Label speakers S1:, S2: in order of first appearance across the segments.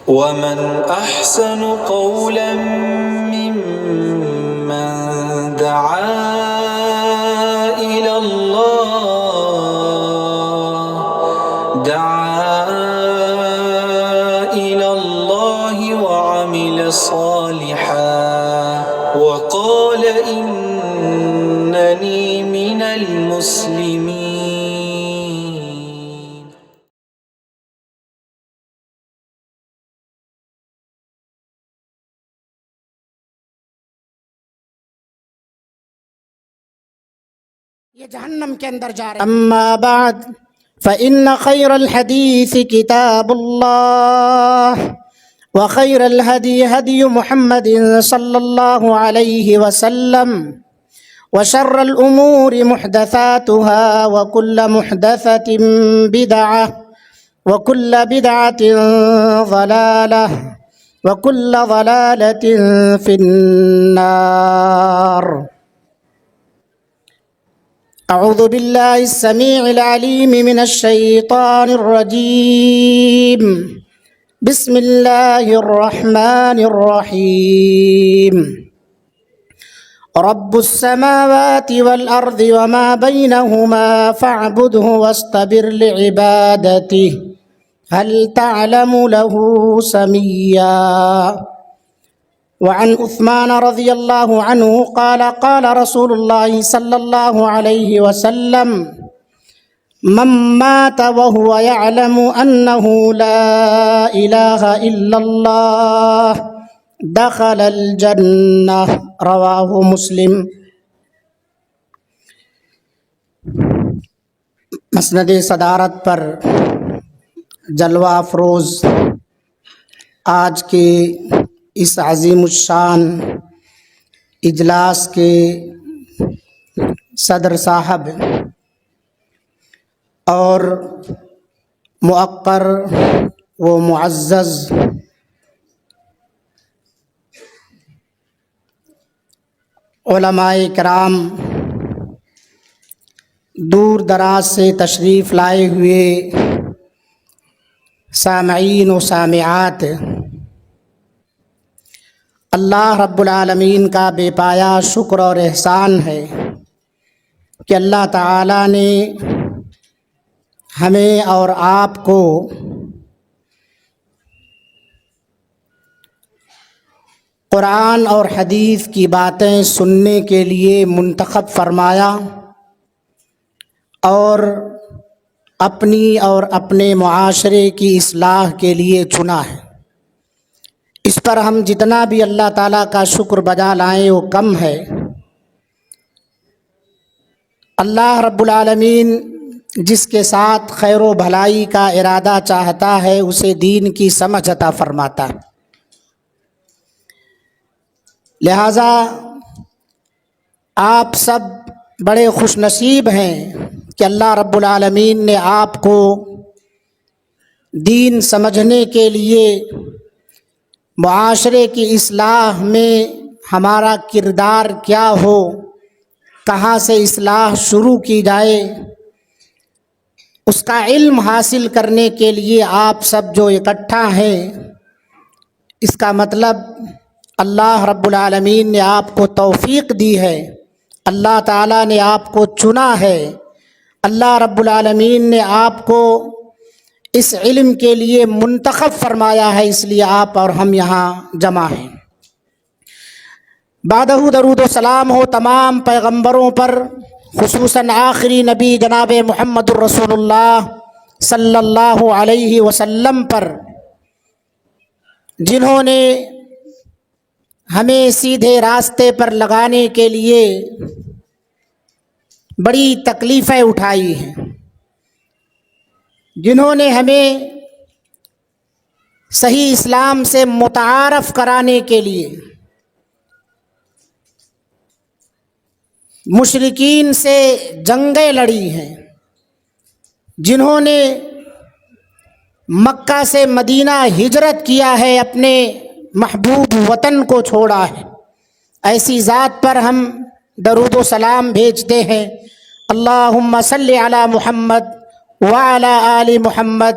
S1: ومن أحسن قولا ممن دعا إلى الله وعمل صالحا وقال إنني من المسلمين.
S2: یہ جہنم کے اندر جا رہے ہیں. اما بعد فإن خير الحديث كتاب الله وخير الهدي هدي محمد صلى الله عليه وسلم وشر الأمور محدثاتها وكل محدثة بدعة وكل بدعة ضلالة وكل ضلالة في النار. اعوذ باللہ السمیع العلیم من الشیطان الرجیم. بسم اللہ الرحمن الرحیم. رب السماوات والارض وما بینہما فاعبده واصطبر لعبادته هل تعلم له سمیا. وعن عثمان رضی اللہ عنہ قال قال رسول اللہ صلی اللہ علیہ وسلم من مات وهو يعلم أنه لا إله إلا الله دخل الجنة. رواہ مسلم. مسند صدارت پر جلوہ افروز آج کے اس عظیم الشان اجلاس کے صدر صاحب اور موقر و معزز علماء کرام، دور دراز سے تشریف لائے ہوئے سامعین و سامعات، اللہ رب العالمین کا بے پایا شکر اور احسان ہے کہ اللہ تعالیٰ نے ہمیں اور آپ کو قرآن اور حدیث کی باتیں سننے کے لیے منتخب فرمایا اور اپنی اور اپنے معاشرے کی اصلاح کے لیے چنا ہے. اس پر ہم جتنا بھی اللہ تعالیٰ کا شکر بجا لائیں وہ کم ہے. اللہ رب العالمین جس کے ساتھ خیر و بھلائی کا ارادہ چاہتا ہے اسے دین کی سمجھ عطا فرماتا ہے. لہذا آپ سب بڑے خوش نصیب ہیں کہ اللہ رب العالمین نے آپ کو دین سمجھنے کے لیے معاشرے کی اصلاح میں ہمارا کردار کیا ہو، کہاں سے اصلاح شروع کی جائے، اس کا علم حاصل کرنے کے لیے آپ سب جو اکٹھا ہیں، اس کا مطلب اللہ رب العالمین نے آپ کو توفیق دی ہے، اللہ تعالیٰ نے آپ کو چنا ہے، اللہ رب العالمین نے آپ کو اس علم کے لیے منتخب فرمایا ہے، اس لیے آپ اور ہم یہاں جمع ہیں. بعدہ درود و سلام ہو تمام پیغمبروں پر، خصوصاً آخری نبی جناب محمد الرسول اللہ صلی اللہ علیہ وسلم پر، جنہوں نے ہمیں سیدھے راستے پر لگانے کے لیے بڑی تکلیفیں اٹھائی ہیں، جنہوں نے ہمیں صحیح اسلام سے متعارف کرانے کے لیے مشرکین سے جنگیں لڑی ہیں، جنہوں نے مکہ سے مدینہ ہجرت کیا ہے، اپنے محبوب وطن کو چھوڑا ہے. ایسی ذات پر ہم درود و سلام بھیجتے ہیں. اللہم صلی علی محمد وعلی آل محمد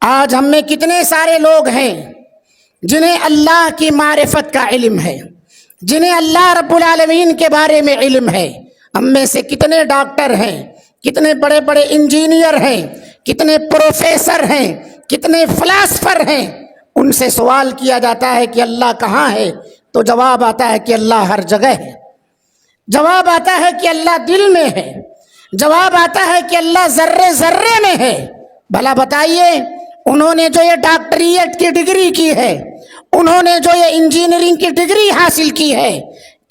S2: آج ہم میں کتنے سارے لوگ ہیں جنہیں اللہ کی معرفت کا علم ہے، جنہیں اللہ رب العالمین کے بارے میں علم ہے۔ ہم میں سے کتنے ڈاکٹر ہیں، کتنے بڑے بڑے انجینئر ہیں، کتنے پروفیسر ہیں، کتنے فلاسفر ہیں۔ ان سے سوال کیا جاتا ہے کہ اللہ کہاں ہے، تو جواب آتا ہے کہ اللہ ہر جگہ ہے۔ جواب آتا ہے کہ اللہ دل میں ہے۔ جواب آتا ہے کہ اللہ ذرے ذرے میں ہے۔ بھلا بتائیے، انہوں نے جو یہ ڈاکٹریٹ کی ڈگری کی ہے، انہوں نے جو یہ انجینئرنگ کی ڈگری حاصل کی ہے،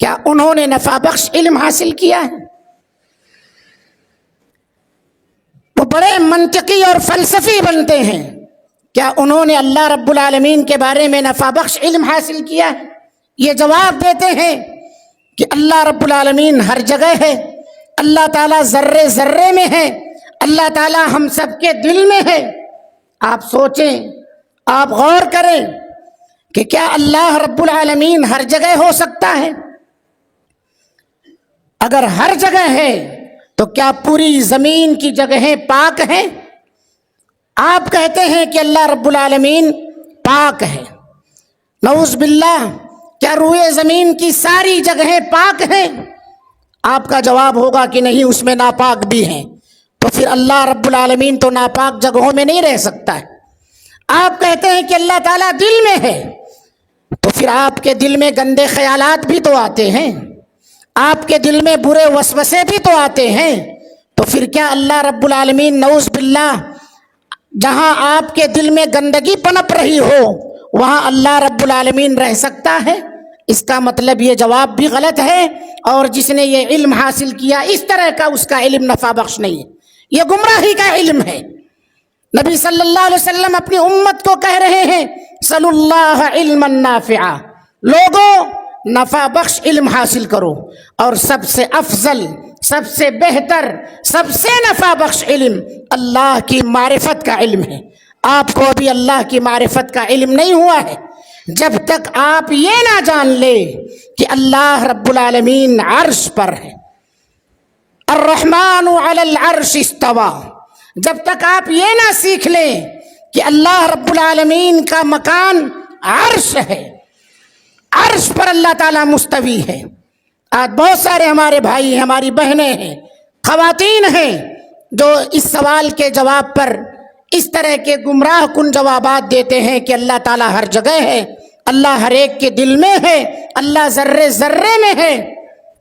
S2: کیا انہوں نے نفع بخش علم حاصل کیا ہے؟ وہ بڑے منطقی اور فلسفی بنتے ہیں، کیا انہوں نے اللہ رب العالمین کے بارے میں نفع بخش علم حاصل کیا ہے؟ یہ جواب دیتے ہیں کہ اللہ رب العالمین ہر جگہ ہے، اللہ تعالیٰ ذرے ذرے میں ہے، اللہ تعالیٰ ہم سب کے دل میں ہے۔ آپ سوچیں، آپ غور کریں کہ کیا اللہ رب العالمین ہر جگہ ہو سکتا ہے؟ اگر ہر جگہ ہے تو کیا پوری زمین کی جگہیں پاک ہیں؟ آپ کہتے ہیں کہ اللہ رب العالمین پاک ہے، نعوذ باللہ، کیا روئے زمین کی ساری جگہیں پاک ہیں؟ آپ کا جواب ہوگا کہ نہیں، اس میں ناپاک بھی ہیں۔ تو پھر اللہ رب العالمین تو ناپاک جگہوں میں نہیں رہ سکتا ہے۔ آپ کہتے ہیں کہ اللہ تعالیٰ دل میں ہے، تو پھر آپ کے دل میں گندے خیالات بھی تو آتے ہیں، آپ کے دل میں برے وسوسے بھی تو آتے ہیں۔ تو پھر کیا اللہ رب العالمین نعوذ باللہ جہاں آپ کے دل میں گندگی پنپ رہی ہو وہاں اللہ رب العالمین رہ سکتا ہے؟ اس کا مطلب یہ جواب بھی غلط ہے، اور جس نے یہ علم حاصل کیا اس طرح کا، اس کا علم نفع بخش نہیں ہے، یہ گمراہی کا علم ہے۔ نبی صلی اللہ علیہ وسلم اپنی امت کو کہہ رہے ہیں، صلی اللہ علما نافعا، لوگوں نفع بخش علم حاصل کرو، اور سب سے افضل، سب سے بہتر، سب سے نفع بخش علم اللہ کی معرفت کا علم ہے۔ آپ کو ابھی اللہ کی معرفت کا علم نہیں ہوا ہے جب تک آپ یہ نہ جان لے کہ اللہ رب العالمین عرش پر ہے، الرحمن علی العرش استوى۔ جب تک آپ یہ نہ سیکھ لیں کہ اللہ رب العالمین کا مکان عرش ہے، عرش پر اللہ تعالیٰ مستوی ہے۔ آج بہت سارے ہمارے بھائی ہیں، ہماری بہنیں ہیں، خواتین ہیں، جو اس سوال کے جواب پر اس طرح کے گمراہ کن جوابات دیتے ہیں کہ اللہ تعالیٰ ہر جگہ ہے، اللہ ہر ایک کے دل میں ہے، اللہ ذرے ذرے میں ہے۔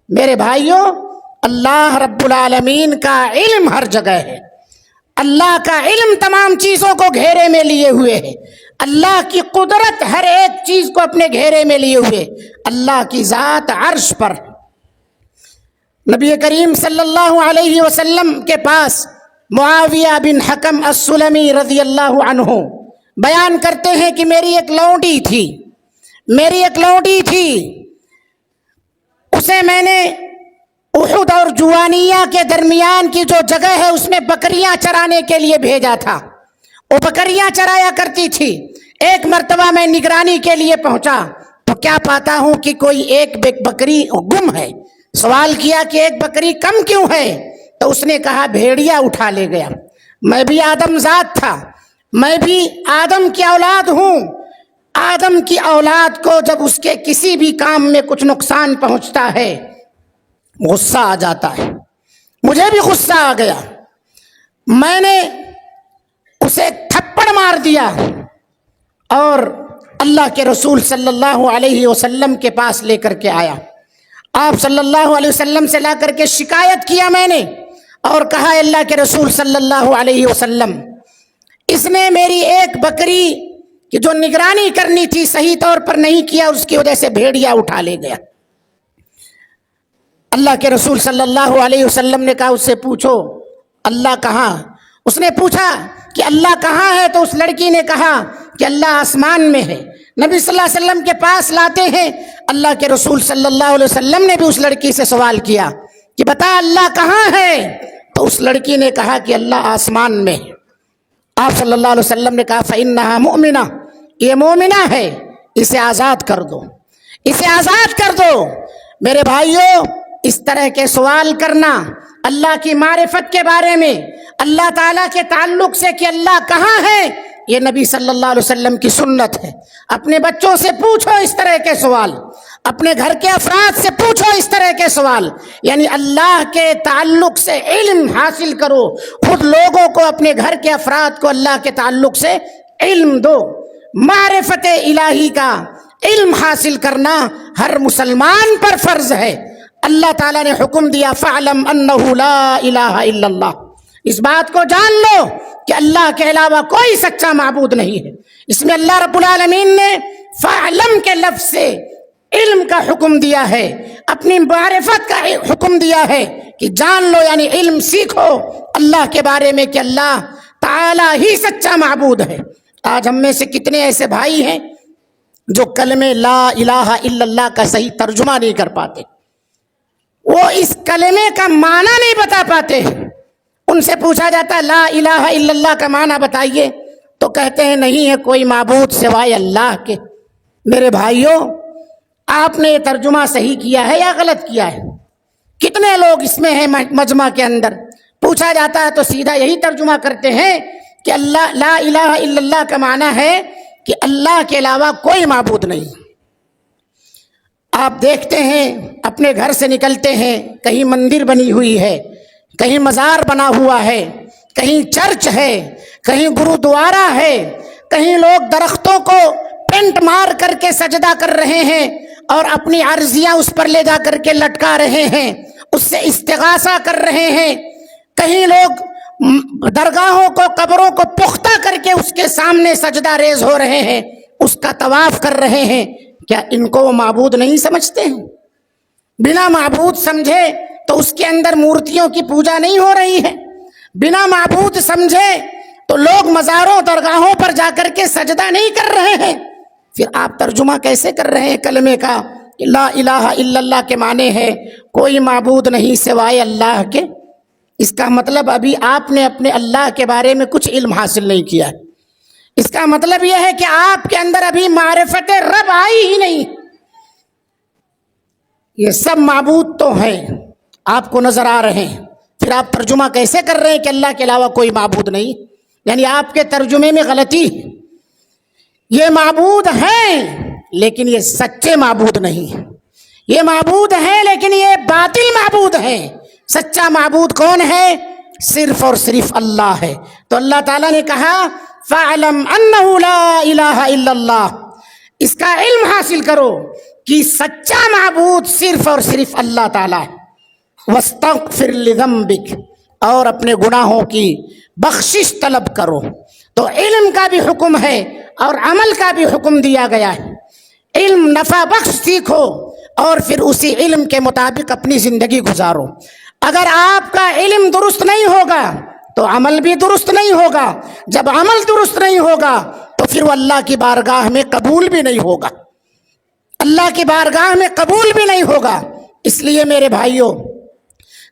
S2: میرے بھائیوں، اللہ رب العالمین کا علم ہر جگہ ہے، اللہ کا علم تمام چیزوں کو گھیرے میں لیے ہوئے ہے، اللہ کی قدرت ہر ایک چیز کو اپنے گھیرے میں لیے ہوئے، اللہ کی ذات عرش پر۔ نبی کریم صلی اللہ علیہ وسلم کے پاس معاویہ بن حکم السلمی رضی اللہ عنہ بیان کرتے ہیں کہ میری ایک لونڈی تھی، اسے میں نے احد اور جوانیہ کے درمیان کی جو جگہ ہے اس میں بکریاں چرانے کے لیے بھیجا تھا۔ وہ بکریاں چرایا کرتی تھی۔ ایک مرتبہ میں نگرانی کے لیے پہنچا تو کیا پاتا ہوں کہ کوئی ایک بکری گم ہے۔ سوال کیا کہ ایک بکری کم کیوں ہے؟ تو اس نے کہا بھیڑیا اٹھا لے گیا۔ میں بھی آدم ذات تھا، میں بھی آدم کی اولاد ہوں۔ آدم کی اولاد کو جب اس کے کسی بھی کام میں کچھ نقصان پہنچتا ہے غصہ آ جاتا ہے۔ مجھے بھی غصہ آ گیا، میں نے اسے تھپڑ مار دیا اور اللہ کے رسول صلی اللہ علیہ وسلم کے پاس لے کر کے آیا۔ آپ صلی اللہ علیہ وسلم سے لا کر کے شکایت کیا میں نے، اور کہا اللہ کے رسول صلی اللہ علیہ وسلم، اس نے میری ایک بکری کی جو نگرانی کرنی تھی صحیح طور پر نہیں کیا، اس کی وجہ سے بھیڑیا اٹھا لے گیا۔ اللہ کے رسول صلی اللہ علیہ وسلم نے کہا اس سے پوچھو اللہ کہاں؟ اس نے پوچھا کہ اللہ کہاں ہے؟ تو اس لڑکی نے کہا کہ اللہ آسمان میں ہے۔ نبی صلی اللہ علیہ وسلم کے پاس لاتے ہیں، اللہ کے رسول صلی اللہ علیہ وسلم نے بھی اس لڑکی سے سوال کیا کہ بتا اللہ کہاں ہے؟ تو اس لڑکی نے کہا کہ اللہ آسمان میں ہے۔ آپ صلی اللہ علیہ وسلم نے کہا فَإِنَّهَا مُؤْمِنَةٌ، یہ مومنہ ہے، اسے آزاد کر دو، اسے آزاد کر دو۔ میرے بھائیوں، اس طرح کے سوال کرنا اللہ کی معرفت کے بارے میں، اللہ تعالیٰ کے تعلق سے کہ اللہ کہاں ہے، یہ نبی صلی اللہ علیہ وسلم کی سنت ہے۔ اپنے بچوں سے پوچھو اس طرح کے سوال، اپنے گھر کے افراد سے پوچھو اس طرح کے سوال، یعنی اللہ کے تعلق سے علم حاصل کرو، خود لوگوں کو، اپنے گھر کے افراد کو اللہ کے تعلق سے علم دو۔ معرفت الہی کا علم حاصل کرنا ہر مسلمان پر فرض ہے۔ اللہ تعالیٰ نے حکم دیا فَاعْلَمْ أَنَّهُ لَا إِلَٰهَ إِلَّا اللَّهُ، اس بات کو جان لو کہ اللہ کے علاوہ کوئی سچا معبود نہیں ہے۔ اس میں اللہ رب العالمین نے فَاعْلَمْ کے لفظ سے علم کا حکم دیا ہے، اپنی معرفت کا حکم دیا ہے کہ جان لو، یعنی علم سیکھو اللہ کے بارے میں کہ اللہ تعالیٰ ہی سچا معبود ہے۔ آج ہم میں سے کتنے ایسے بھائی ہیں جو کلمے لا الہ الا اللہ کا صحیح ترجمہ نہیں کر پاتے، وہ اس کلمے کا معنی نہیں بتا پاتے۔ ان سے پوچھا جاتا ہے لا الہ الا اللہ کا معنی بتائیے تو کہتے ہیں نہیں ہے کوئی معبود سوائے اللہ کے۔ میرے بھائیوں، آپ نے یہ ترجمہ صحیح کیا ہے یا غلط کیا ہے؟ کتنے لوگ اس میں ہیں مجمع کے اندر؟ پوچھا جاتا ہے تو سیدھا یہی ترجمہ کرتے ہیں کہ اللہ لا الہ الا اللہ کا معنی ہے کہ اللہ کے علاوہ کوئی معبود نہیں۔ آپ دیکھتے ہیں اپنے گھر سے نکلتے ہیں، کہیں مندر بنی ہوئی ہے، کہیں مزار بنا ہوا ہے، کہیں چرچ ہے، کہیں گرودوارا ہے، کہیں لوگ درختوں کو پینٹ مار کر کے سجدہ کر رہے ہیں اور اپنی عرضیاں اس پر لے جا کر کے لٹکا رہے ہیں، اس سے استغاثہ کر رہے ہیں، کہیں لوگ درگاہوں کو، قبروں کو پختہ کر کے اس کے سامنے سجدہ ریز ہو رہے ہیں، اس کا طواف کر رہے ہیں۔ کیا ان کو وہ معبود نہیں سمجھتے ہیں؟ بنا معبود سمجھے تو اس کے اندر مورتیوں کی پوجا نہیں ہو رہی ہے، بنا معبود سمجھے تو لوگ مزاروں درگاہوں پر جا کر کے سجدہ نہیں کر رہے ہیں۔ پھر آپ ترجمہ کیسے کر رہے ہیں کلمے کا؟ لا الہ الا اللہ کے معنی ہے کوئی معبود نہیں سوائے اللہ کے۔ اس کا مطلب ابھی آپ نے اپنے اللہ کے بارے میں کچھ علم حاصل نہیں کیا ہے۔ اس کا مطلب یہ ہے کہ آپ کے اندر ابھی معرفت رب آئی ہی نہیں۔ یہ سب معبود تو ہیں، آپ کو نظر آ رہے ہیں، پھر آپ ترجمہ کیسے کر رہے ہیں کہ اللہ کے علاوہ کوئی معبود نہیں؟ یعنی آپ کے ترجمے میں غلطی ہے۔ یہ معبود ہیں لیکن یہ سچے معبود نہیں ہیں، یہ معبود ہیں لیکن یہ باطل معبود ہیں۔ سچا معبود کون ہے؟ صرف اور صرف اللہ ہے۔ تو اللہ تعالیٰ نے کہا فَاعْلَمْ أَنَّهُ لَا إِلَٰهَ إِلَّا اللَّهُ، اس کا علم حاصل کرو کہ سچا معبود صرف اور صرف اللہ تعالیٰ ہے۔ وَاسْتَغْفِرْ لِذَنبِكَ، اور اپنے گناہوں کی بخشش طلب کرو۔ تو علم کا بھی حکم ہے اور عمل کا بھی حکم دیا گیا ہے۔ علم نفع بخش سیکھو اور پھر اسی علم کے مطابق اپنی زندگی گزارو۔ اگر آپ کا علم درست نہیں ہوگا تو عمل بھی درست نہیں ہوگا، جب عمل درست نہیں ہوگا تو پھر وہ اللہ کی بارگاہ میں قبول بھی نہیں ہوگا، اللہ کی بارگاہ میں قبول بھی نہیں ہوگا۔ اس لیے میرے بھائیوں،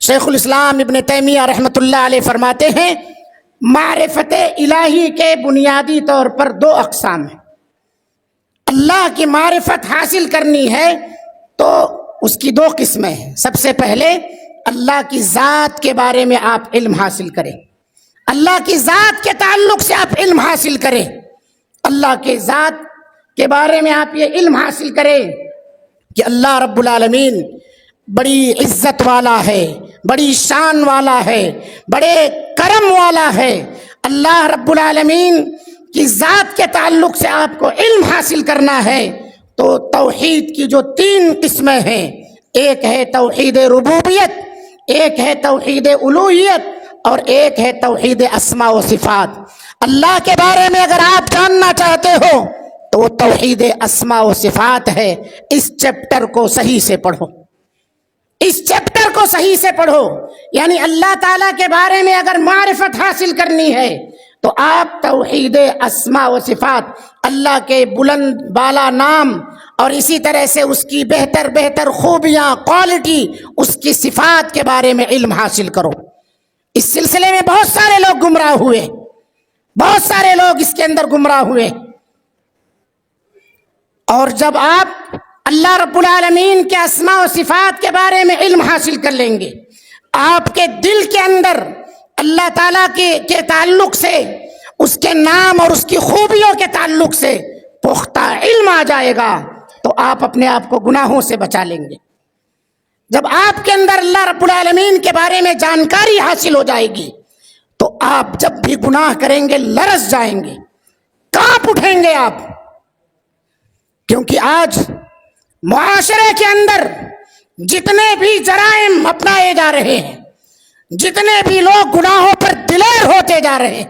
S2: شیخ الاسلام ابن تیمیہ رحمۃ اللہ علیہ فرماتے ہیں معرفت الہی کے بنیادی طور پر دو اقسام ہیں۔ اللہ کی معرفت حاصل کرنی ہے تو اس کی دو قسمیں ہیں۔ سب سے پہلے اللہ کی ذات کے بارے میں آپ علم حاصل کریں، اللہ کی ذات کے تعلق سے آپ علم حاصل کریں، اللہ کے ذات کے بارے میں آپ یہ علم حاصل کریں کہ اللہ رب العالمین بڑی عزت والا ہے، بڑی شان والا ہے، بڑے کرم والا ہے۔ اللہ رب العالمین کی ذات کے تعلق سے آپ کو علم حاصل کرنا ہے تو توحید کی جو تین قسمیں ہیں، ایک ہے توحید ربوبیت، ایک ہے توحید الوہیت اور ایک ہے توحید اسماء و صفات۔ اللہ کے بارے میں اگر آپ جاننا چاہتے ہو تو وہ توحید اسماء و صفات ہے۔ اس چیپٹر کو صحیح سے پڑھو، اس چیپٹر کو صحیح سے پڑھو۔ یعنی اللہ تعالیٰ کے بارے میں اگر معرفت حاصل کرنی ہے تو آپ توحید اسماء و صفات، اللہ کے بلند بالا نام اور اسی طرح سے اس کی بہتر بہتر خوبیاں، کوالٹی، اس کی صفات کے بارے میں علم حاصل کرو۔ اس سلسلے میں بہت سارے لوگ گمراہ ہوئے، بہت سارے لوگ اس کے اندر گمراہ ہوئے۔ اور جب آپ اللہ رب العالمین کے اسماء و صفات کے بارے میں علم حاصل کر لیں گے، آپ کے دل کے اندر اللہ تعالیٰ کے تعلق سے اس کے نام اور اس کی خوبیوں کے تعلق سے پختہ علم آ جائے گا تو آپ اپنے آپ کو گناہوں سے بچا لیں گے۔ جب آپ کے اندر اللہ رب العالمین کے بارے میں جانکاری حاصل ہو جائے گی تو آپ جب بھی گناہ کریں گے لرز جائیں گے، کانپ اٹھیں گے آپ۔ کیونکہ آج معاشرے کے اندر جتنے بھی جرائم اپنائے جا رہے ہیں، جتنے بھی لوگ گناہوں پر دلیر ہوتے جا رہے ہیں،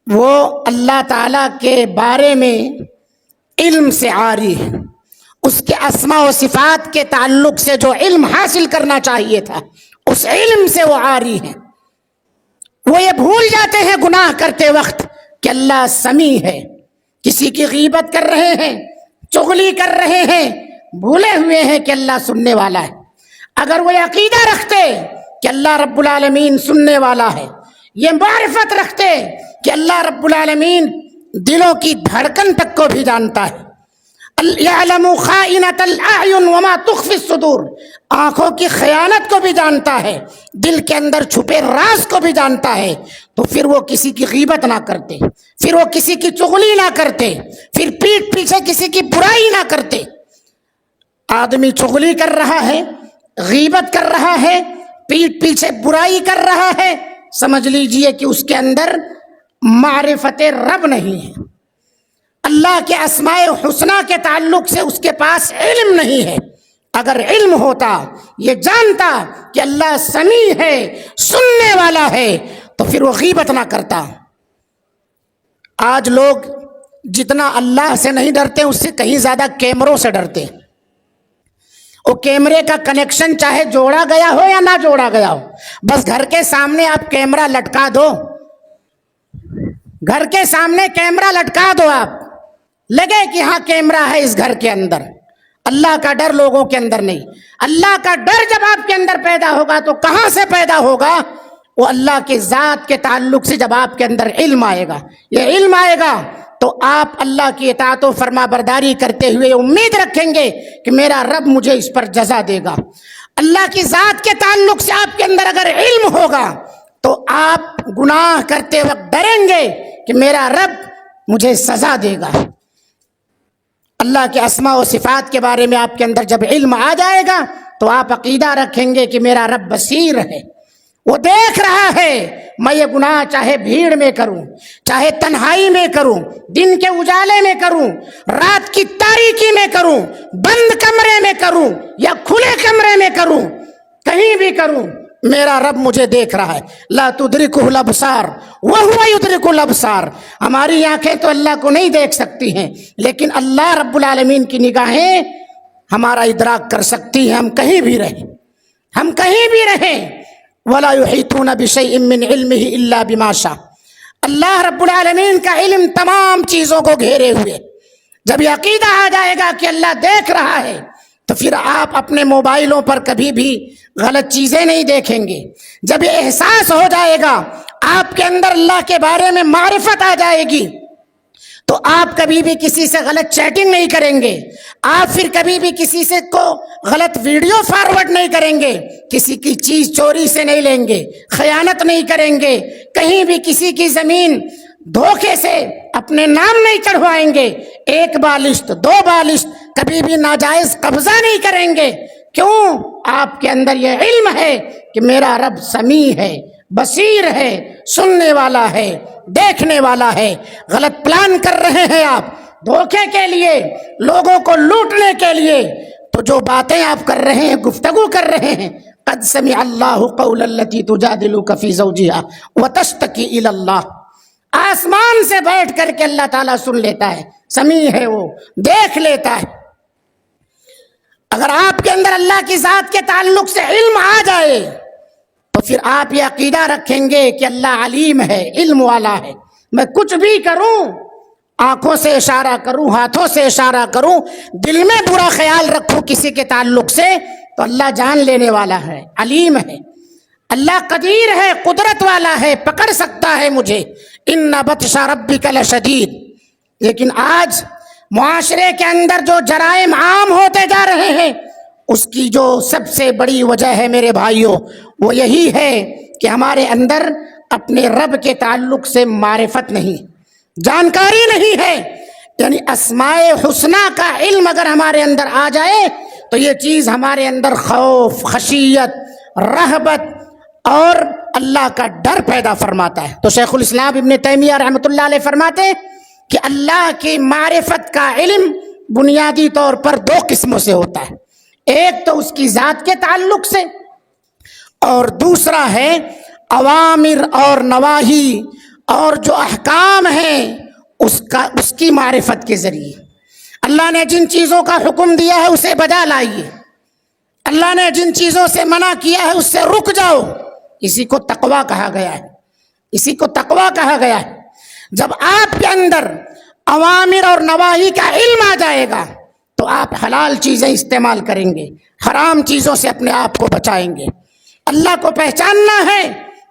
S2: وہ اللہ تعالیٰ کے بارے میں علم سے عاری ہے۔ اس کے اسماء و صفات کے تعلق سے جو علم حاصل کرنا چاہیے تھا اس علم سے وہ عاری ہے۔ وہ یہ بھول جاتے ہیں گناہ کرتے وقت کہ اللہ سمیع ہے، کسی کی غیبت کر رہے ہیں، چغلی کر رہے ہیں، بھولے ہوئے ہیں کہ اللہ سننے والا ہے۔ اگر وہ عقیدہ رکھتے کہ اللہ رب العالمین سننے والا ہے، یہ معرفت رکھتے کہ اللہ رب العالمین دلوں کی دھڑکن تک کو بھی جانتا ہے، یعلم خائنۃ الاعین وما تخفی الصدور، آنکھوں کی خیانت کو بھی جانتا ہے، دل کے اندر چھپے راز کو بھی جانتا ہے، تو پھر وہ کسی کی غیبت نہ کرتے، پھر وہ کسی کی چغلی نہ کرتے، پھر پیٹھ پیچھے کسی کی برائی نہ کرتے۔ آدمی چغلی کر رہا ہے، غیبت کر رہا ہے، پیٹھ پیچھے برائی کر رہا ہے، سمجھ لیجئے کہ اس کے اندر معرفت رب نہیں ہے، اللہ کے اسماء حسنہ کے تعلق سے اس کے پاس علم نہیں ہے۔ اگر علم ہوتا، یہ جانتا کہ اللہ سمیع ہے، سننے والا ہے، تو پھر وہ غیبت نہ کرتا۔ آج لوگ جتنا اللہ سے نہیں ڈرتے اس سے کہیں زیادہ کیمروں سے ڈرتے۔ وہ کیمرے کا کنیکشن چاہے جوڑا گیا ہو یا نہ جوڑا گیا ہو، بس گھر کے سامنے آپ کیمرہ لٹکا دو، گھر کے سامنے کیمرہ لٹکا دو، آپ لگے کہ ہاں کیمرہ ہے اس گھر کے اندر۔ اللہ کا ڈر لوگوں کے اندر نہیں۔ اللہ کا ڈر جب آپ کے اندر پیدا ہوگا تو کہاں سے پیدا ہوگا؟ وہ اللہ کے ذات کے تعلق سے جب آپ کے اندر علم آئے گا۔ یہ علم آئے گا تو آپ اللہ کی اطاعت و فرما برداری کرتے ہوئے امید رکھیں گے کہ میرا رب مجھے اس پر جزا دے گا۔ اللہ کی ذات کے تعلق سے آپ کے اندر اگر علم ہوگا تو آپ گناہ کرتے وقت ڈریں گے کہ میرا رب مجھے سزا دے گا۔ اللہ کے اسماء و صفات کے بارے میں آپ کے اندر جب علم آ جائے گا تو آپ عقیدہ رکھیں گے کہ میرا رب بصیر ہے، وہ دیکھ رہا ہے۔ میں یہ گناہ چاہے بھیڑ میں کروں، چاہے تنہائی میں کروں، دن کے اجالے میں کروں، رات کی تاریکی میں کروں، بند کمرے میں کروں یا کھلے کمرے میں کروں، کہیں بھی کروں، میرا رب مجھے دیکھ رہا ہے۔ لا تدرکہ الابصار وہو یدرک الابصار، ہماری آنکھیں تو اللہ کو نہیں دیکھ سکتی ہیں، لیکن اللہ رب العالمین کی نگاہیں ہمارا ادراک کر سکتی ہیں، ہم کہیں بھی رہیں، ہم کہیں بھی رہیں۔ ولا یحیطون بشیء من علمہ الا بما شاء، اللہ رب العالمین کا علم تمام چیزوں کو گھیرے ہوئے۔ جب یہ عقیدہ آ جائے گا کہ اللہ دیکھ رہا ہے تو پھر آپ اپنے موبائلوں پر کبھی بھی غلط چیزیں نہیں دیکھیں گے۔ جب یہ احساس ہو جائے گا، آپ کے اندر اللہ کے بارے میں معرفت آ جائے گی، تو آپ کبھی بھی کسی سے غلط چیٹنگ نہیں کریں گے، آپ پھر کبھی بھی کسی سے کو غلط ویڈیو فارورڈ نہیں کریں گے، کسی کی چیز چوری سے نہیں لیں گے، خیانت نہیں کریں گے، کہیں بھی کسی کی زمین دھوکے سے اپنے نام نہیں چڑھوائیں گے، ایک بالشت دو بالشت کبھی بھی ناجائز قبضہ نہیں کریں گے۔ کیوں؟ آپ کے اندر یہ علم ہے کہ میرا رب سمیع ہے، بصیر ہے، سننے والا ہے، دیکھنے والا ہے۔ غلط پلان کر رہے ہیں آپ دھوکے کے لیے، لوگوں کو لوٹنے کے لیے، تو جو باتیں آپ کر رہے ہیں، گفتگو کر رہے ہیں، قد سمع اللہ قول التی تجادلک فی زوجہا وتشتکی الی اللہ، آسمان سے بیٹھ کر کے اللہ تعالیٰ سن لیتا ہے، سمیع ہے، وہ دیکھ لیتا ہے۔ اگر آپ کے اندر اللہ کی ذات کے تعلق سے علم آ جائے تو پھر آپ یہ عقیدہ رکھیں گے کہ اللہ علیم ہے، علم والا ہے۔ میں کچھ بھی کروں، آنکھوں سے اشارہ کروں، ہاتھوں سے اشارہ کروں، دل میں برا خیال رکھوں کسی کے تعلق سے، تو اللہ جان لینے والا ہے، علیم ہے۔ اللہ قدیر ہے، قدرت والا ہے، پکڑ سکتا ہے مجھے۔ ان بطش ربک لشدید۔ لیکن آج معاشرے کے اندر جو جرائم عام ہوتے جا رہے ہیں، اس کی جو سب سے بڑی وجہ ہے میرے بھائیوں، وہ یہی ہے کہ ہمارے اندر اپنے رب کے تعلق سے معرفت نہیں، جانکاری نہیں ہے. یعنی اسماء حسنی کا علم اگر ہمارے اندر آ جائے تو یہ چیز ہمارے اندر خوف، خشیت، رہبت اور اللہ کا ڈر پیدا فرماتا ہے. تو شیخ الاسلام ابن تیمیہ رحمۃ اللہ علیہ فرماتے ہیں کہ اللہ کی معرفت کا علم بنیادی طور پر دو قسموں سے ہوتا ہے. ایک تو اس کی ذات کے تعلق سے، اور دوسرا ہے اوامر اور نواہی اور جو احکام ہیں اس کی معرفت کے ذریعے. اللہ نے جن چیزوں کا حکم دیا ہے اسے بجا لائیے، اللہ نے جن چیزوں سے منع کیا ہے اس سے رک جاؤ. اسی کو تقویٰ کہا گیا ہے، اسی کو تقویٰ کہا گیا ہے. جب آپ کے اندر اوامر اور نواہی کا علم آ جائے گا تو آپ حلال چیزیں استعمال کریں گے، حرام چیزوں سے اپنے آپ کو بچائیں گے. اللہ کو پہچاننا ہے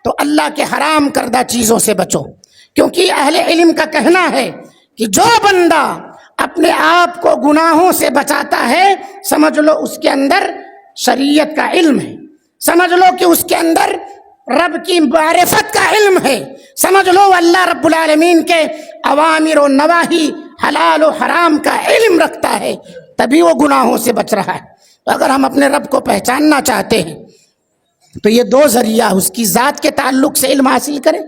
S2: تو اللہ کے حرام کردہ چیزوں سے بچو، کیونکہ اہل علم کا کہنا ہے کہ جو بندہ اپنے آپ کو گناہوں سے بچاتا ہے سمجھ لو اس کے اندر شریعت کا علم ہے، سمجھ لو کہ اس کے اندر رب کی معرفت کا علم ہے، سمجھ لو اللہ رب العالمین کے اوامر و نواہی، حلال و حرام کا علم رکھتا ہے، تبھی وہ گناہوں سے بچ رہا ہے. تو اگر ہم اپنے رب کو پہچاننا چاہتے ہیں تو یہ دو ذریعہ، اس کی ذات کے تعلق سے علم حاصل کریں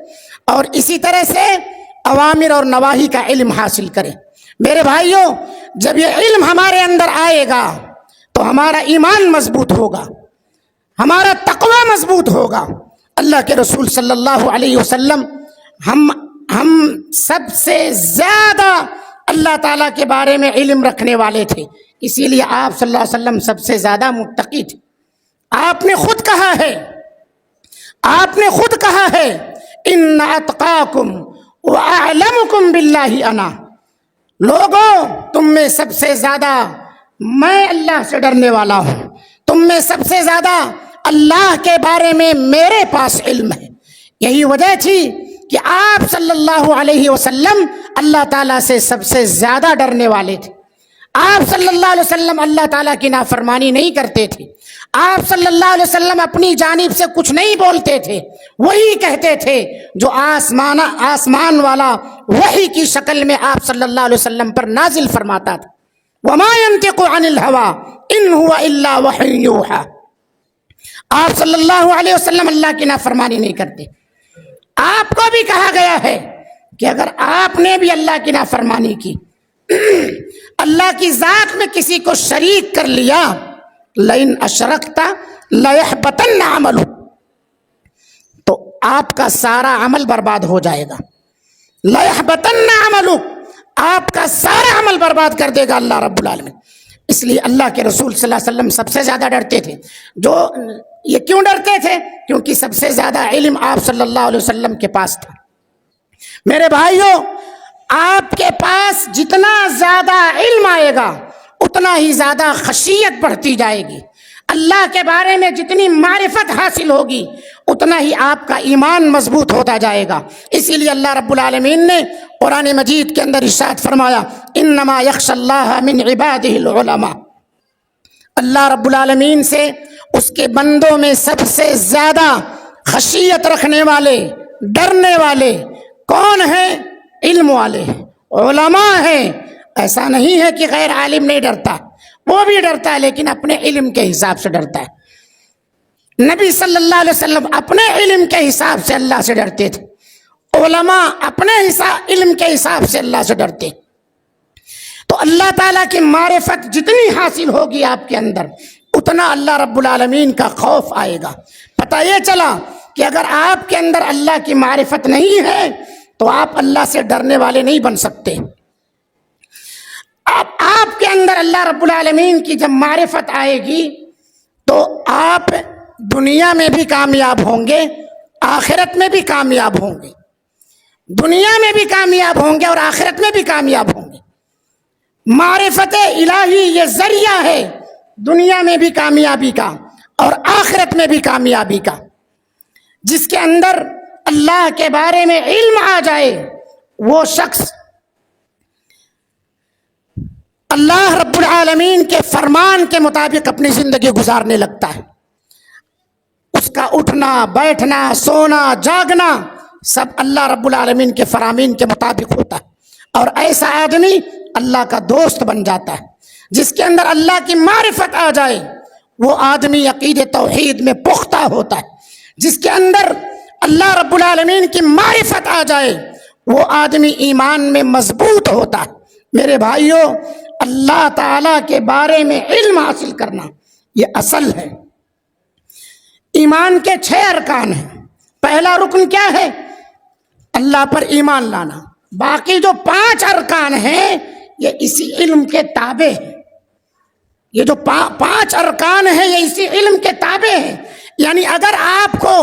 S2: اور اسی طرح سے اوامر اور نواہی کا علم حاصل کریں. میرے بھائیوں، جب یہ علم ہمارے اندر آئے گا تو ہمارا ایمان مضبوط ہوگا، ہمارا تقوی مضبوط ہوگا. اللہ کے رسول صلی اللہ علیہ وسلم ہم سب سے زیادہ اللہ تعالیٰ کے بارے میں علم رکھنے والے تھے، اسی لیے آپ صلی اللہ علیہ وسلم سب سے زیادہ متقی تھے. آپ نے خود کہا ہے ان اتقاکم واعلمکم باللہ انا، لوگوں تم میں سب سے زیادہ میں اللہ سے ڈرنے والا ہوں، تم میں سب سے زیادہ اللہ کے بارے میں میرے پاس علم ہے. یہی وجہ تھی کہ آپ صلی اللہ علیہ وسلم اللہ تعالیٰ سے سب سے زیادہ ڈرنے والے تھے. آپ صلی اللہ علیہ وسلم اللہ تعالیٰ کی نافرمانی نہیں کرتے تھے. آپ صلی اللہ علیہ وسلم اپنی جانب سے کچھ نہیں بولتے تھے، وہی کہتے تھے جو آسمان والا وحی کی شکل میں آپ صلی اللہ علیہ وسلم پر نازل فرماتا تھا. وما ينطق عن الهوى ان هو الا وحی یوحی. آپ صلی اللہ علیہ وسلم اللہ کی نافرمانی نہیں کرتے. آپ کو بھی کہا گیا ہے کہ اگر آپ نے بھی اللہ کی نافرمانی کی، اللہ کی ذات میں کسی کو شریک کر لیا، لئن اشرکت لیحبطن عملک، تو آپ کا سارا عمل برباد ہو جائے گا. لیحبطن عملک، آپ کا سارا عمل برباد کر دے گا اللہ رب العالمین. اس لیے اللہ کے رسول صلی اللہ علیہ وسلم سب سے زیادہ ڈرتے تھے. یہ کیوں ڈرتے تھے؟ کیونکہ سب سے زیادہ علم آپ صلی اللہ علیہ وسلم کے پاس تھا. میرے بھائیوں، آپ کے پاس جتنا زیادہ علم آئے گا اتنا ہی زیادہ خشیت بڑھتی جائے گی. اللہ کے بارے میں جتنی معرفت حاصل ہوگی اتنا ہی آپ کا ایمان مضبوط ہوتا جائے گا. اسی لیے اللہ رب العالمین نے قرآن مجید کے اندر ارشاد فرمایا انما یخشی اللہ من عبادہ العلماء. اللہ رب العالمین سے اس کے بندوں میں سب سے زیادہ خشیت رکھنے والے، ڈرنے والے کون ہیں؟ علم والے ہیں، علماء ہیں. ایسا نہیں ہے کہ غیر عالم نہیں ڈرتا، وہ بھی ڈرتا ہے لیکن اپنے علم کے حساب سے ڈرتا ہے. نبی صلی اللہ علیہ وسلم اپنے علم کے حساب سے اللہ سے ڈرتے تھے، علماء اپنے علم کے حساب سے اللہ سے ڈرتے. تو اللہ تعالیٰ کی معرفت جتنی حاصل ہوگی آپ کے اندر اتنا اللہ رب العالمین کا خوف آئے گا. پتہ یہ چلا کہ اگر آپ کے اندر اللہ کی معرفت نہیں ہے تو آپ اللہ سے ڈرنے والے نہیں بن سکتے. آپ کے اندر اللہ رب العالمین کی جب معرفت آئے گی تو آپ دنیا میں بھی کامیاب ہوں گے، آخرت میں بھی کامیاب ہوں گے. دنیا میں بھی کامیاب ہوں گے اور آخرت میں بھی کامیاب ہوں گے. معرفت الہی یہ ذریعہ ہے دنیا میں بھی کامیابی کا اور آخرت میں بھی کامیابی کا. جس کے اندر اللہ کے بارے میں علم آ جائے وہ شخص اللہ رب العالمین کے فرمان کے مطابق اپنی زندگی گزارنے لگتا ہے. اس کا اٹھنا، بیٹھنا، سونا، جاگنا سب اللہ رب العالمین کے فرامین کے مطابق ہوتا ہے، اور ایسا آدمی اللہ کا دوست بن جاتا ہے۔ جس کے اندر اللہ کی معرفت آ جائے وہ آدمی عقید توحید میں پختہ ہوتا ہے۔ جس کے اندر اللہ رب العالمین کی معرفت آ جائے وہ آدمی ایمان میں مضبوط ہوتا ہے۔ میرے بھائیوں، اللہ تعالیٰ کے بارے میں علم حاصل کرنا یہ اصل ہے۔ ایمان کے 6 ارکان ہیں۔ پہلا رکن کیا ہے؟ اللہ پر ایمان لانا۔ باقی جو 5 ارکان ہیں یہ اسی علم کے تابع ہیں۔ یہ جو 5 ارکان ہیں یہ اسی علم کے تابع ہیں۔ یعنی اگر آپ کو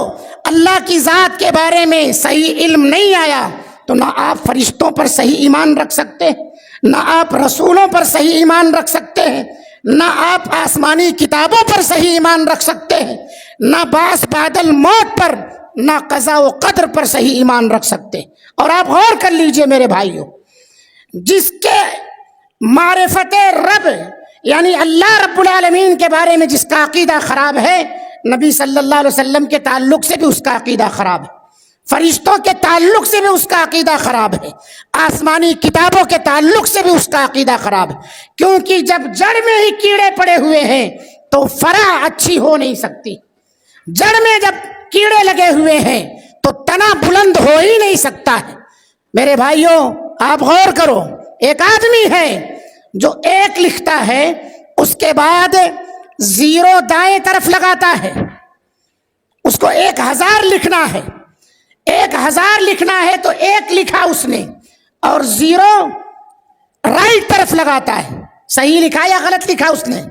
S2: اللہ کی ذات کے بارے میں صحیح علم نہیں آیا تو نہ آپ فرشتوں پر صحیح ایمان رکھ سکتے ہیں، نہ آپ رسولوں پر صحیح ایمان رکھ سکتے ہیں، نہ آپ آسمانی کتابوں پر صحیح ایمان رکھ سکتے ہیں، نہ باس بادل موت پر، نہ قضا و قدر پر صحیح ایمان رکھ سکتے۔ اور آپ غور کر لیجئے میرے بھائیوں، جس کے معرفت رب یعنی اللہ رب العالمین کے بارے میں جس کا عقیدہ خراب ہے، نبی صلی اللہ علیہ وسلم کے تعلق سے بھی اس کا عقیدہ خراب ہے، فرشتوں کے تعلق سے بھی اس کا عقیدہ خراب ہے، آسمانی کتابوں کے تعلق سے بھی اس کا عقیدہ خراب ہے۔ کیونکہ جب جڑ میں ہی کیڑے پڑے ہوئے ہیں تو فرع اچھی ہو نہیں سکتی۔ جڑ میں جب کیڑے لگے ہوئے ہیں تو تنا بلند ہو ہی نہیں سکتا ہے۔ میرے بھائیوں، آپ غور کرو، ایک آدمی ہے جو 1 لکھتا ہے، اس کے بعد 0 دائیں طرف لگاتا ہے، اس کو 1000 لکھنا ہے۔ 1000 لکھنا ہے تو 1 لکھا اس نے اور 0 رائٹ طرف لگاتا ہے۔ صحیح لکھا یا غلط لکھا اس نے؟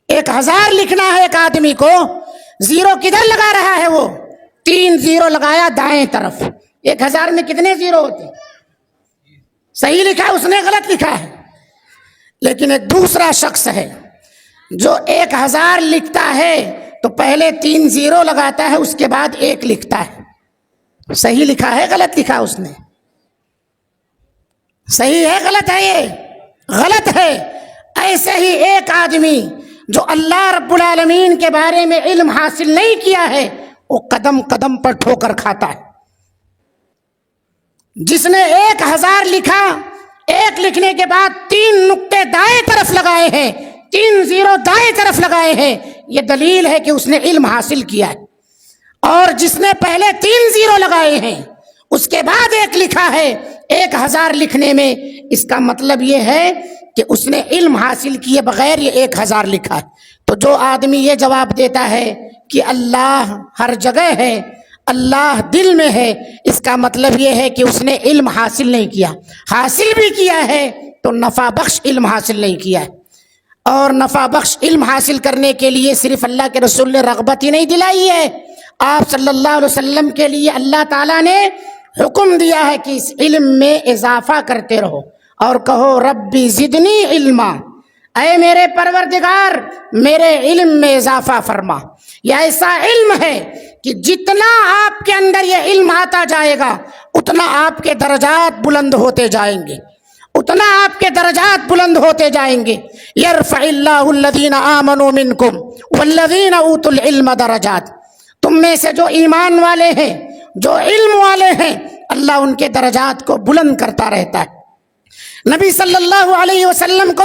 S2: 1000 لکھنا ہے ایک آدمی کو، 0 کدھر لگا رہا ہے؟ وہ 3 0 لگایا دائیں طرف۔ 1000 میں کتنے 0 ہوتے؟ صحیح لکھا اس نے، غلط لکھا ہے۔ لیکن ایک دوسرا شخص ہے جو 1000 لکھتا ہے تو پہلے 3 0 لگاتا ہے، اس کے بعد 1 لکھتا ہے۔ صحیح لکھا ہے، غلط لکھا اس نے؟ صحیح ہے، غلط ہے؟ یہ غلط ہے۔ ایسے ہی ایک آدمی جو اللہ رب العالمین کے بارے میں علم حاصل نہیں کیا ہے وہ قدم قدم پر ٹھوکر کھاتا ہے۔ جس نے 1000 لکھا، 1 لکھنے کے بعد 3 نقطے دائیں طرف لگائے ہیں، 3 0 دائیں طرف لگائے ہیں، یہ دلیل ہے کہ اس نے علم حاصل کیا ہے۔ اور جس نے پہلے 3 0 لگائے ہیں اس کے بعد 1 لکھا ہے 1000 لکھنے میں، اس کا مطلب یہ ہے کہ اس نے علم حاصل کیے بغیر یہ 1000 لکھا ہے۔ تو جو آدمی یہ جواب دیتا ہے کہ اللہ ہر جگہ ہے، اللہ دل میں ہے، اس کا مطلب یہ ہے کہ اس نے علم حاصل نہیں کیا۔ حاصل بھی کیا ہے تو نفع بخش علم حاصل نہیں کیا ہے۔ اور نفع بخش علم حاصل کرنے کے لیے صرف اللہ کے رسول نے رغبت ہی نہیں دلائی ہے، آپ صلی اللہ علیہ وسلم کے لیے اللہ تعالیٰ نے حکم دیا ہے کہ اس علم میں اضافہ کرتے رہو اور کہو ربی زدنی علما، اے میرے پروردگار میرے علم میں اضافہ فرما۔ یہ ایسا علم ہے کہ جتنا آپ کے اندر یہ علم آتا جائے گا اتنا آپ کے درجات بلند ہوتے جائیں گے، اتنا آپ کے درجات بلند ہوتے جائیں گے۔ یرفع اللہ الذین آمنوا منکم والذین اوتوا العلم درجات، تم میں سے جو ایمان والے ہیں، جو علم والے ہیں، اللہ ان کے درجات کو بلند کرتا رہتا ہے۔ نبی صلی اللہ علیہ وسلم کو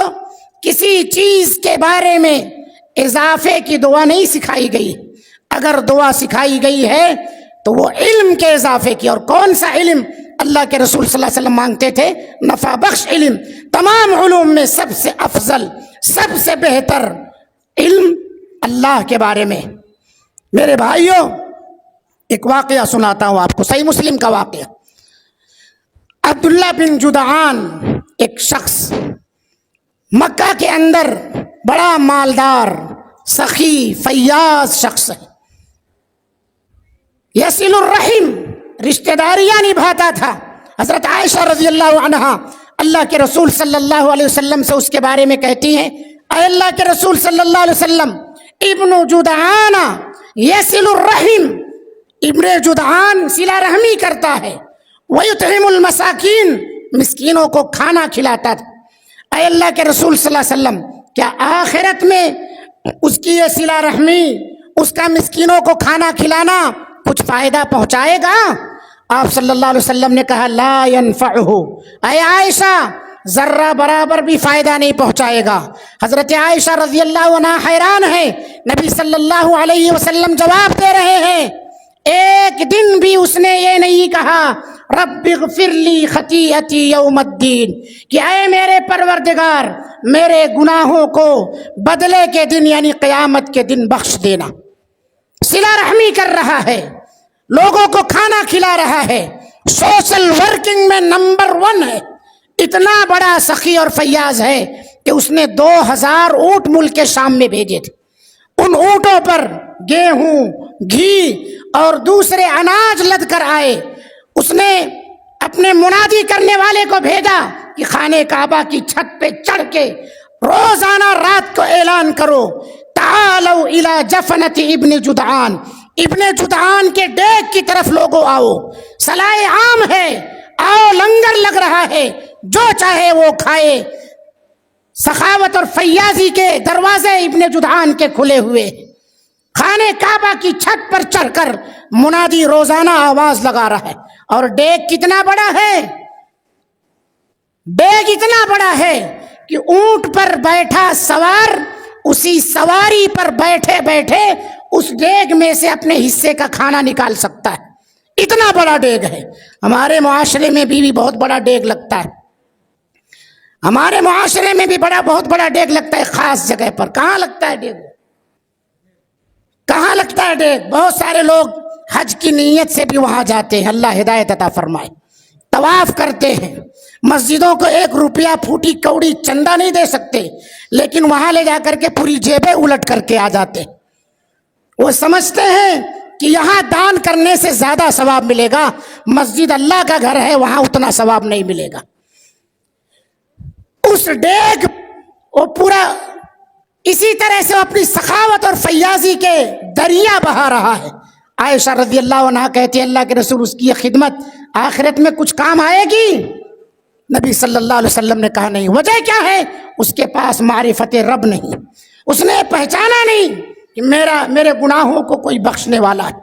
S2: کسی چیز کے بارے میں اضافے کی دعا نہیں سکھائی گئی، اگر دعا سکھائی گئی ہے تو وہ علم کے اضافے کی۔ اور کون سا علم اللہ کے رسول صلی اللہ علیہ وسلم مانگتے تھے؟ نفع بخش علم۔ تمام علوم میں سب سے افضل، سب سے بہتر علم اللہ کے بارے میں۔ میرے بھائیوں، ایک واقعہ سناتا ہوں آپ کو، صحیح مسلم کا واقعہ۔ عبداللہ بن جدعان ایک شخص مکہ کے اندر بڑا مالدار، سخی، فیاض شخص ہے، یصل الرحم، رشتہ داریاں نبھاتا تھا۔ حضرت عائشہ رضی اللہ عنہا اللہ کے رسول صلی اللہ علیہ وسلم سے اس کے بارے میں کہتی ہیں، اے اللہ کے رسول صلی اللہ علیہ وسلم، ابن جدعان یصل الرحم، ابن جدعان صلہ رحمی کرتا ہے، ویطعم المساکین، مسکینوں کو کھانا کھلاتا تھا۔ اے اللہ کے رسول صلی اللہ علیہ وسلم، کیا آخرت میں اس کی یہ صلہ رحمی، اس کا مسکینوں کو کھانا کھلانا کچھ فائدہ پہنچائے گا؟ آپ صلی اللہ علیہ وسلم نے کہا لا ينفعہ، اے عائشہ ذرہ برابر بھی فائدہ نہیں پہنچائے گا۔ حضرت عائشہ رضی اللہ عنہا حیران ہے، نبی صلی اللہ علیہ وسلم جواب دے رہے ہیں، ایک دن بھی اس نے یہ نہیں کہا رب اغفر لی خطیئتی یوم الدین کہ اے میرے پروردگار میرے گناہوں کو بدلے کے دن یعنی قیامت کے دن بخش دینا۔ صلہ رحمی کر رہا ہے، لوگوں کو کھانا کھلا رہا ہے، سوشل ورکنگ میں نمبر 1 ہے، اتنا بڑا سخی اور فیاض ہے کہ اس نے 2000 اونٹ ملک شام میں بھیجے تھے۔ ان اونٹوں پر گیہوں، گھی اور دوسرے اناج لد کر آئے۔ اس نے اپنے منادی کرنے والے کو بھیجا کہ خانہ کعبہ کی چھت پہ چڑھ کے روزانہ رات کو اعلان کرو تعالوا الی جفنۃ ابن جدعان، ابن جدعان کے ڈیگ کی طرف لوگوں آؤ، صلاح عام ہے، آؤ لنگر لگ رہا ہے، جو چاہے وہ کھائے۔ سخاوت اور فیاضی کے دروازے ابن جدعان کے کھلے ہوئے، خانہ کعبہ کی چھت پر چڑھ کر منادی روزانہ آواز لگا رہا ہے۔ اور ڈیگ کتنا بڑا ہے؟ ڈیگ اتنا بڑا ہے کہ اونٹ پر بیٹھا سوار اسی سواری پر بیٹھے بیٹھے اس ڈیگ میں سے اپنے حصے کا کھانا نکال سکتا ہے، اتنا بڑا ڈیگ ہے۔ ہمارے معاشرے میں بھی بہت بڑا ڈیگ لگتا ہے، ہمارے معاشرے میں بھی بہت بڑا ڈیگ لگتا ہے خاص جگہ پر۔ کہاں لگتا ہے ڈیگ؟ کہاں لگتا ہے ڈیگ؟ بہت سارے لوگ حج کی نیت سے بھی وہاں جاتے ہیں، اللہ ہدایت عطا فرمائے، طواف کرتے ہیں، مسجدوں کو 1 روپیہ پھوٹی کوڑی چندہ نہیں دے سکتے، لیکن وہاں لے جا کر کے پوری جیبیں الٹ کر کے آ جاتے۔ وہ سمجھتے ہیں کہ یہاں دان کرنے سے زیادہ ثواب ملے گا، مسجد اللہ کا گھر ہے، وہاں اتنا ثواب نہیں ملے گا۔ اس ڈیگ وہ پورا اسی طرح سے وہ اپنی سخاوت اور فیاضی کے دریا بہا رہا ہے۔ عائشہ رضی اللہ عنہا کہتی ہے اللہ کے رسول اس کی یہ خدمت آخرت میں کچھ کام آئے گی؟ نبی صلی اللہ علیہ وسلم نے کہا نہیں۔ وجہ کیا ہے؟ اس کے پاس معرفت رب نہیں، اس نے پہچانا نہیں کہ میرے گناہوں کو کوئی بخشنے والا ہے۔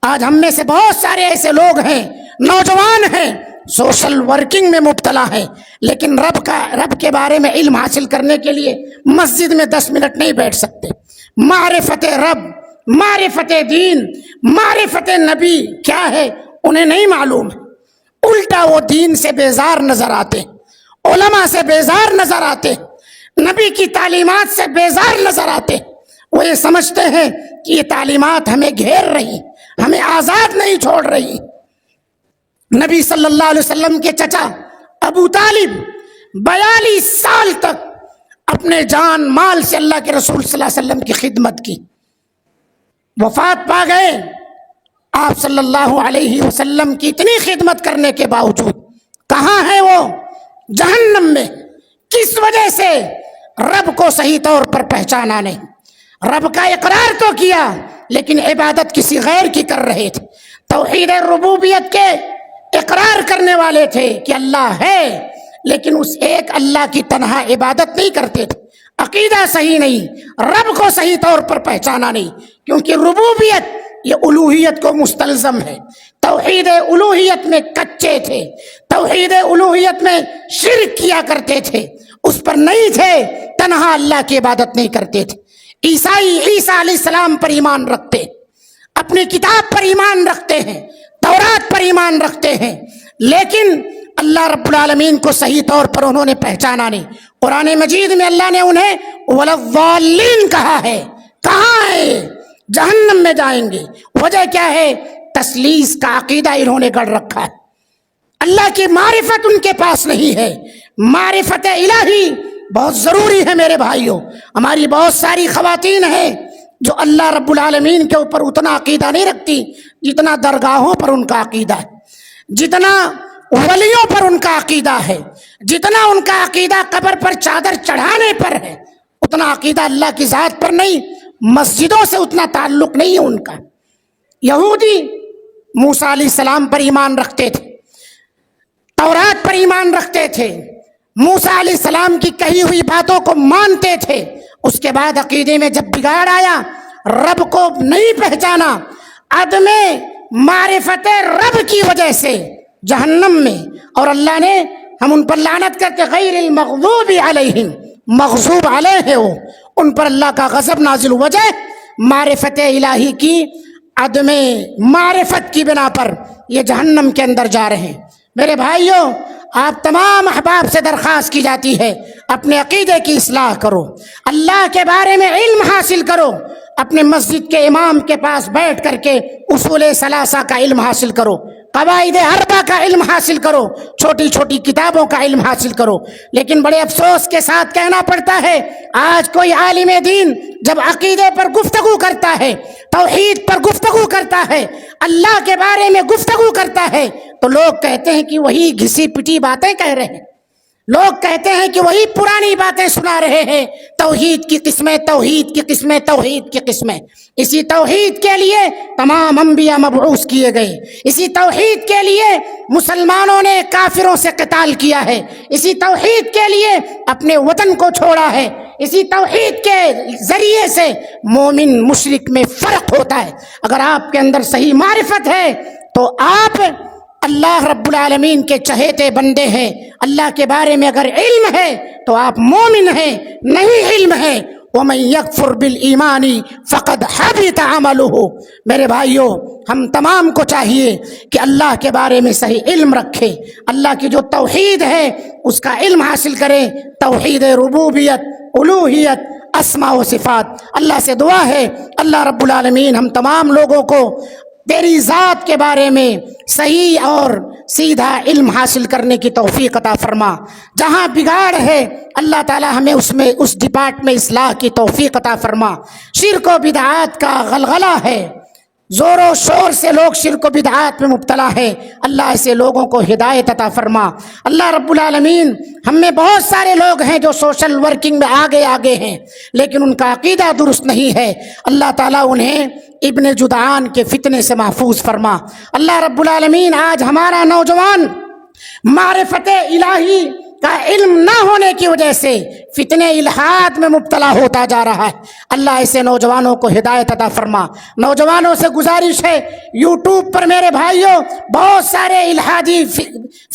S2: آج ہم میں سے بہت سارے ایسے لوگ ہیں، نوجوان ہیں، سوشل ورکنگ میں مبتلا ہے، لیکن رب کے بارے میں علم حاصل کرنے کے لیے مسجد میں 10 منٹ نہیں بیٹھ سکتے۔ معرفت رب، معرفت دین، معرفت نبی کیا ہے انہیں نہیں معلوم ہے، الٹا وہ دین سے بیزار نظر آتے، علماء سے بیزار نظر آتے، نبی کی تعلیمات سے بیزار نظر آتے۔ وہ یہ سمجھتے ہیں کہ یہ تعلیمات ہمیں گھیر رہی، ہمیں آزاد نہیں چھوڑ رہی۔ نبی صلی اللہ علیہ وسلم کے چچا ابو طالب 42 سال تک اپنے جان مال سے اللہ کے رسول صلی اللہ علیہ وسلم کی خدمت کی، وفات پا گئے۔ آپ صلی اللہ علیہ وسلم کی اتنی خدمت کرنے کے باوجود کہاں ہے وہ؟ جہنم میں۔ کس وجہ سے؟ رب کو صحیح طور پر پہچانا نہیں، رب کا اقرار تو کیا لیکن عبادت کسی غیر کی کر رہے تھے۔ توحید ربوبیت کے اقرار کرنے والے تھے کہ اللہ ہے، لیکن اس ایک اللہ کی تنہا عبادت نہیں کرتے تھے۔ عقیدہ صحیح نہیں، رب کو صحیح طور پر پہچانا نہیں، کیونکہ ربوبیت یہ الوہیت کو مستلزم ہے۔ توحید الوہیت میں کچے تھے، توحید الوہیت میں شرک کیا کرتے تھے، اس پر نہیں تھے، تنہا اللہ کی عبادت نہیں کرتے تھے۔ عیسائی عیسیٰ علیہ السلام پر ایمان رکھتے، اپنی کتاب پر ایمان رکھتے ہیں، تورات پر ایمان رکھتے ہیں، لیکن اللہ رب العالمین کو صحیح طور پر انہوں نے پہچانا نہیں۔ قرآن مجید میں اللہ نے انہیں وَلَضَّالِّينَ کہا ہے۔ کہاں ہے؟ جہنم میں جائیں گے۔ وجہ کیا ہے؟ تثلیث کا عقیدہ انہوں نے گڑھ رکھا ہے، اللہ کی معرفت ان کے پاس نہیں ہے۔ معرفت الہی بہت ضروری ہے میرے بھائیوں۔ ہماری بہت ساری خواتین ہیں جو اللہ رب العالمین کے اوپر اتنا عقیدہ نہیں رکھتی جتنا درگاہوں پر ان کا عقیدہ ہے، جتنا ولیوں پر ان کا عقیدہ ہے، جتنا ان کا عقیدہ قبر پر چادر چڑھانے پر ہے، اتنا عقیدہ اللہ کی ذات پر نہیں، مسجدوں سے اتنا تعلق نہیں ہے ان کا۔ یہودی موسیٰ علیہ السلام پر ایمان رکھتے تھے، تورات پر ایمان رکھتے تھے، موسیٰ علیہ السلام کی کہی ہوئی باتوں کو مانتے تھے، اس کے بعد عقیدے میں جب بگاڑ آیا، رب کو نہیں پہچانا، عدم معرفت رب کی وجہ سے جہنم میں، اور اللہ نے ہم ان پر لعنت کرتے غیر المغضوب علیہم، مغضوب علیہ ہو ان پر اللہ کا غضب نازل وجہ معرفت الہی کی عدم معرفت کی بنا پر یہ جہنم کے اندر جا رہے ہیں۔ میرے بھائیوں، آپ تمام احباب سے درخواست کی جاتی ہے اپنے عقیدے کی اصلاح کرو، اللہ کے بارے میں علم حاصل کرو، اپنے مسجد کے امام کے پاس بیٹھ کر کے اصول ثلاثہ کا علم حاصل کرو، قواعد اربع کا علم حاصل کرو، چھوٹی چھوٹی کتابوں کا علم حاصل کرو۔ لیکن بڑے افسوس کے ساتھ کہنا پڑتا ہے، آج کوئی عالم دین جب عقیدے پر گفتگو کرتا ہے، توحید پر گفتگو کرتا ہے، اللہ کے بارے میں گفتگو کرتا ہے، تو لوگ کہتے ہیں کہ وہی گھسی پٹی باتیں کہہ رہے ہیں، لوگ کہتے ہیں کہ وہی پرانی باتیں سنا رہے ہیں، توحید کی قسمیں، توحید کی قسمیں، توحید کی قسمیں۔ اسی توحید کے لیے تمام انبیاء مبعوث کیے گئے، اسی توحید کے لیے مسلمانوں نے کافروں سے قتال کیا ہے، اسی توحید کے لیے اپنے وطن کو چھوڑا ہے، اسی توحید کے ذریعے سے مومن مشرک میں فرق ہوتا ہے۔ اگر آپ کے اندر صحیح معرفت ہے تو آپ اللہ رب العالمین کے چہیتے بندے ہیں، اللہ کے بارے میں اگر علم ہے تو آپ مومن ہیں، نہیں علم ہے وَمَن يَكْفُرْ بِالْإِيمَانِ فَقَدْ حَبِطَ عَمَلُهُ۔ میرے بھائیوں، ہم تمام کو چاہیے کہ اللہ کے بارے میں صحیح علم رکھیں، اللہ کی جو توحید ہے اس کا علم حاصل کریں، توحید ربوبیت، الوہیت، اسماء و صفات۔ اللہ سے دعا ہے اللہ رب العالمین ہم تمام لوگوں کو تیری ذات کے بارے میں صحیح اور سیدھا علم حاصل کرنے کی توفیق عطا فرما۔ جہاں بگاڑ ہے اللہ تعالی ہمیں اس ڈپارٹ میں اصلاح کی توفیق عطا فرما۔ شرک و بدعات کا غلغلہ ہے، زور و شور سے لوگ شرک و بدعات میں مبتلا ہے، اللہ ایسے لوگوں کو ہدایت عطا فرما۔ اللہ رب العالمین ہم میں بہت سارے لوگ ہیں جو سوشل ورکنگ میں آگے ہیں، لیکن ان کا عقیدہ درست نہیں ہے، اللہ تعالیٰ انہیں ابن جدعان کے فتنے سے محفوظ فرما۔ اللہ رب العالمین آج ہمارا نوجوان معرفت الہی کا علم نہ ہونے کی وجہ سے فتنے الحاد میں مبتلا ہوتا جا رہا ہے، اللہ ایسے نوجوانوں کو ہدایت عطا فرما۔ نوجوانوں سے گزارش ہے، یوٹیوب پر میرے بھائیوں بہت سارے الحادی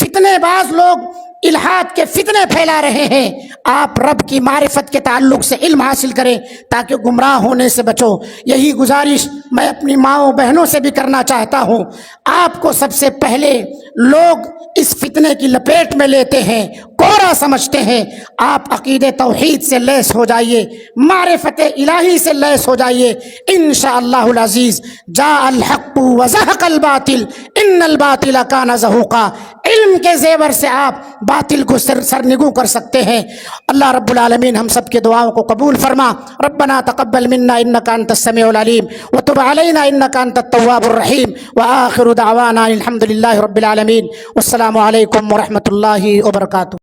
S2: فتنے باز لوگ الحاد کے فتنے پھیلا رہے ہیں، آپ رب کی معرفت کے تعلق سے علم حاصل کریں تاکہ گمراہ ہونے سے بچو۔ یہی گزارش میں اپنی ماؤں بہنوں سے بھی کرنا چاہتا ہوں۔ آپ کو سب سے پہلے لوگ اس فتنے کی لپیٹ میں لیتے ہیں، کوڑا سمجھتے ہیں، آپ عقید توحید سے لیس ہو جائیے، معرفت الہی سے لیس ہو جائیے، انشاءاللہ العزیز جاء الحق وزہق الباطل ان الباطل کان زہوقا۔ علم کے زیور سے آپ باطل کو سرنگو کر سکتے ہیں۔ اللہ رب العالمین ہم سب کے دعاؤں کو قبول فرما۔ ربنا تقبل منا انک انت السمیع العلیم وتب علینا انک انت التواب الرحیم وآخر دعوانا الحمد للہ رب العالمین۔ والسلام علیکم ورحمۃ اللہ وبرکاتہ۔